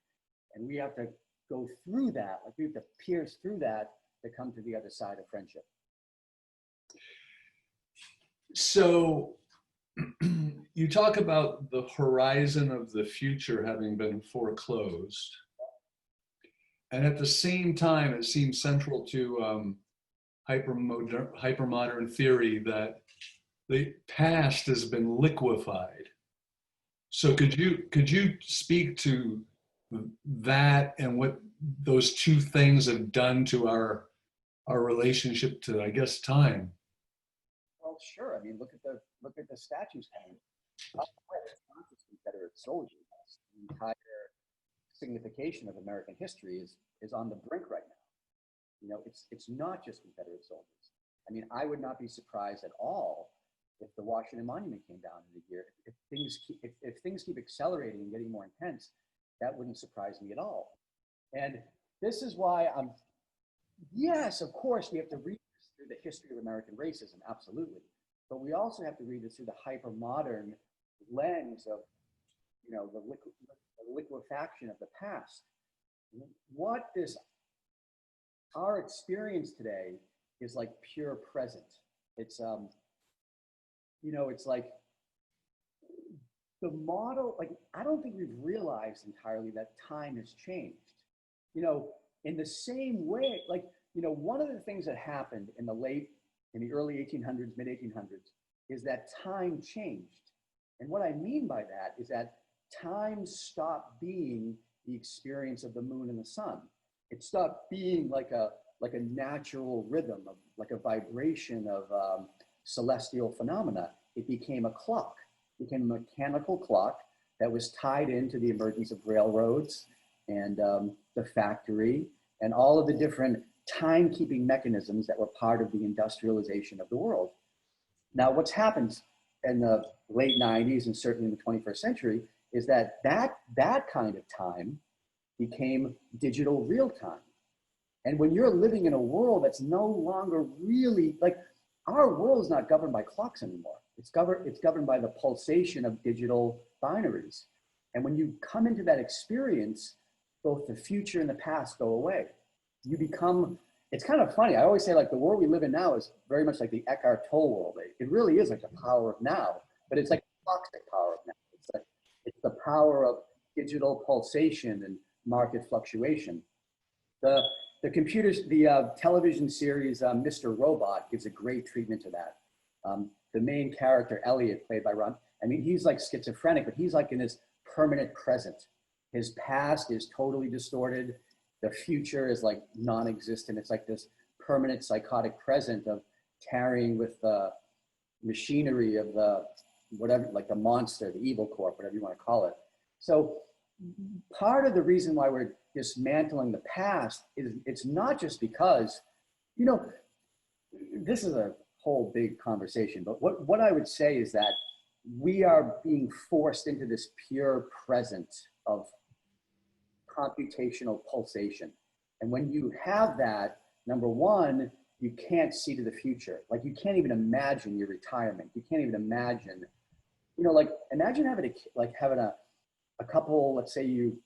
And we have to go through that, like we have to pierce through that to come to the other side of friendship. So you talk about the horizon of the future having been foreclosed. And at the same time, it seems central to hypermodern theory that the past has been liquefied. So could you speak to that and what those two things have done to our relationship to, I guess, time? Well, sure. I mean, look at the statues hanging. It's not just Confederate soldiers. The entire signification of American history is on the brink right now. You know, it's not just Confederate soldiers. I mean, I would not be surprised at all if the Washington Monument came down in a year. If things keep accelerating and getting more intense, that wouldn't surprise me at all. And this is why yes, of course, we have to read this through the history of American racism, absolutely. But we also have to read this through the hyper-modern lens of, you know, the liquefaction of the past. Our experience today is like pure present. It's, you know, it's like the model, like, I don't think we've realized entirely that time has changed. You know, in the same way, like, you know, one of the things that happened in the early 1800s, mid 1800s, is that time changed. And what I mean by that is that time stopped being the experience of the moon and the sun. It stopped being like a natural rhythm, of like a vibration of celestial phenomena. It became a clock. It became a mechanical clock that was tied into the emergence of railroads and the factory and all of the different timekeeping mechanisms that were part of the industrialization of the world. Now, what's happened in the late 90s and certainly in the 21st century is that kind of time became digital real time. And when you're living in a world that's no longer really, like, our world is not governed by clocks anymore. It's governed by the pulsation of digital binaries. And when you come into that experience, both the future and the past go away. You become, it's kind of funny. I always say, like, the world we live in now is very much like the Eckhart Tolle world. It really is like the power of now, but it's like the toxic power of now. It's the power of digital pulsation and market fluctuation. The television series Mr. Robot gives a great treatment to that. The main character, Elliot, played by Ron, I mean, he's like schizophrenic, but he's like in his permanent present. His past is totally distorted. The future is like non-existent. It's like this permanent psychotic present of tarrying with the machinery of the whatever, like the monster, the evil corp, whatever you want to call it. So part of the reason why we're dismantling the past is it's not just because, you know, this is a whole big conversation, but what I would say is that we are being forced into this pure present of computational pulsation. And when you have that, number one, you can't see to the future. Like, you can't even imagine your retirement. You can't even imagine, you know, like, imagine having a couple, let's say you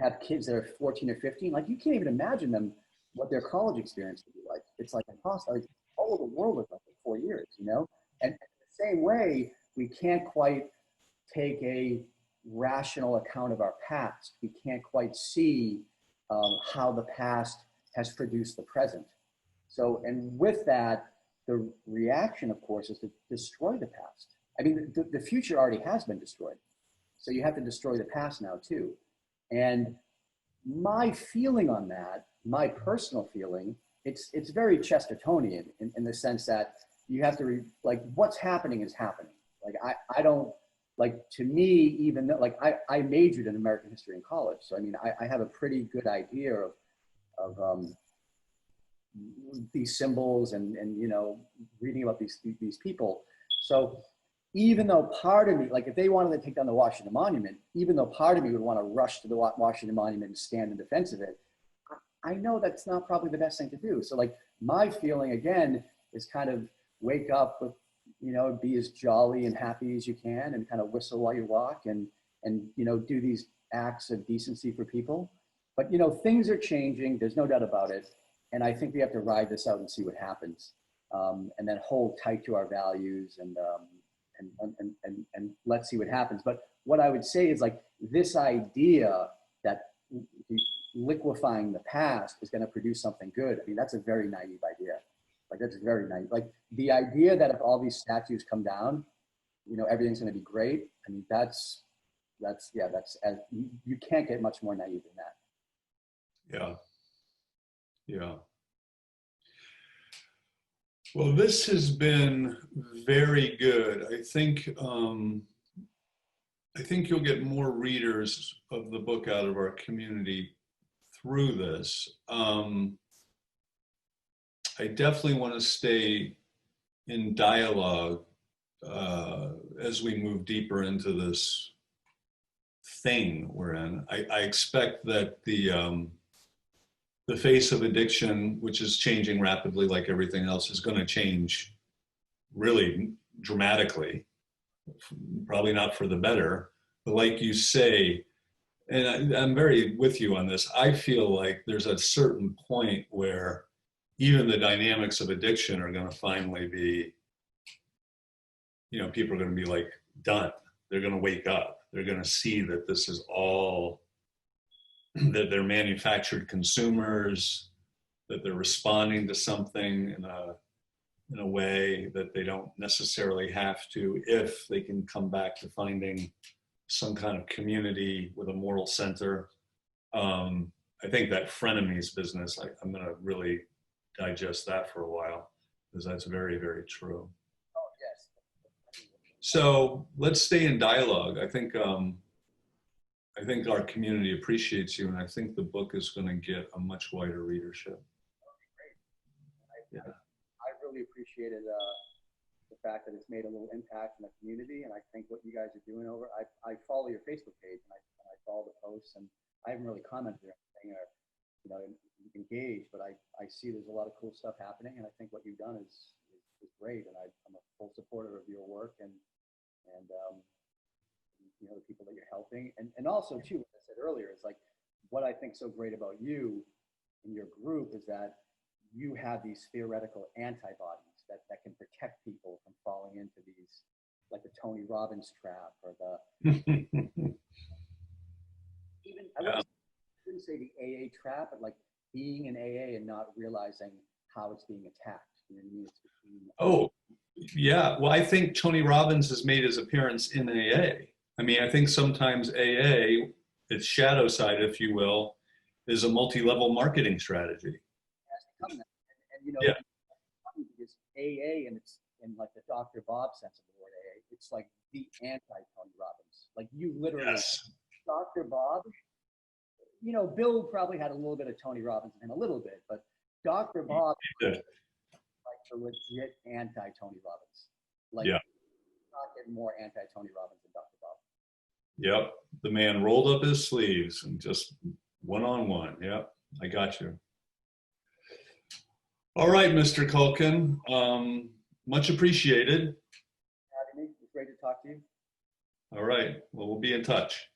have kids that are 14 or 15, like, you can't even imagine them, what their college experience would be like. It's like impossible. Like, all over the world with like 4 years, you know? And in the same way, we can't quite take a rational account of our past. We can't quite see how the past has produced the present. So, and with that, the reaction, of course, is to destroy the past. I mean, the future already has been destroyed. So you have to destroy the past now too. And my feeling on that, my personal feeling, it's very Chestertonian in the sense that you have to, like, what's happening is happening. Like, I don't, like, to me, even though, like, I majored in American history in college. So, I mean, I have a pretty good idea of these symbols and, you know, reading about these people. So even though part of me, like, if they wanted to take down the Washington Monument, even though part of me would want to rush to the Washington Monument and stand in defense of it, I know that's not probably the best thing to do. So, like, my feeling, again, is kind of wake up with, you know, be as jolly and happy as you can and kind of whistle while you walk and, you know, do these acts of decency for people. But, you know, things are changing. There's no doubt about it. And I think we have to ride this out and see what happens. And then hold tight to our values and let's see what happens. But what I would say is, like, this idea that liquefying the past is going to produce something good. I mean, that's a very naive idea. Like, that's very naive. Like, the idea that if all these statues come down, you know, everything's going to be great. I mean, you can't get much more naive than that. Yeah. Yeah. Well, this has been very good. I think you'll get more readers of the book out of our community through this. I definitely want to stay in dialogue as we move deeper into this thing we're in. I expect that the face of addiction, which is changing rapidly like everything else, is going to change really dramatically, probably not for the better. But like you say, and I'm very with you on this, I feel like there's a certain point where even the dynamics of addiction are going to finally be, you know, people are going to be like, done. they're going to wake up. They're going to see that this is all, that they're manufactured consumers, that they're responding to something in a way that they don't necessarily have to, if they can come back to finding some kind of community with a moral center. I think that frenemies business, I'm going to really digest that for a while, because that's very, very true. Oh, yes. So let's stay in dialogue. I think our community appreciates you, and I think the book is going to get a much wider readership. Great. Yeah. I really appreciated the fact that it's made a little impact in the community, and I think what you guys are doing I follow your Facebook page, and I follow the posts, and I haven't really commented or anything or, engaged, but I see there's a lot of cool stuff happening, and I think what you've done is great, and I'm a full supporter of your work and the people that you're helping, and also too, what I said earlier is like what I think so great about you and your group is that you have these theoretical antibodies that can protect people from falling into these, like the Tony Robbins trap or the even I wouldn't say the AA trap, but like being in AA and not realizing how it's being attacked. You know what I mean? Oh, yeah. Well, I think Tony Robbins has made his appearance in AA. I mean, I think sometimes AA, its shadow side, if you will, is a multi-level marketing strategy. It has to come that. And Yeah. Because AA and it's in like the Dr. Bob sense of the word AA, it's like the anti-Tony Robbins. Like you literally, Yes. Dr. Bob, Bill probably had a little bit of Tony Robbins in him, a little bit, but Dr. Bob Yeah. like the legit anti-Tony Robbins. Like, Yeah. not getting more anti-Tony Robbins than Dr. Bob. Yep. The man rolled up his sleeves and just one-on-one. Yep. I got you. All right, Mr. Culkin. Much appreciated. Having me. It's great to talk to you. All right. Well, we'll be in touch.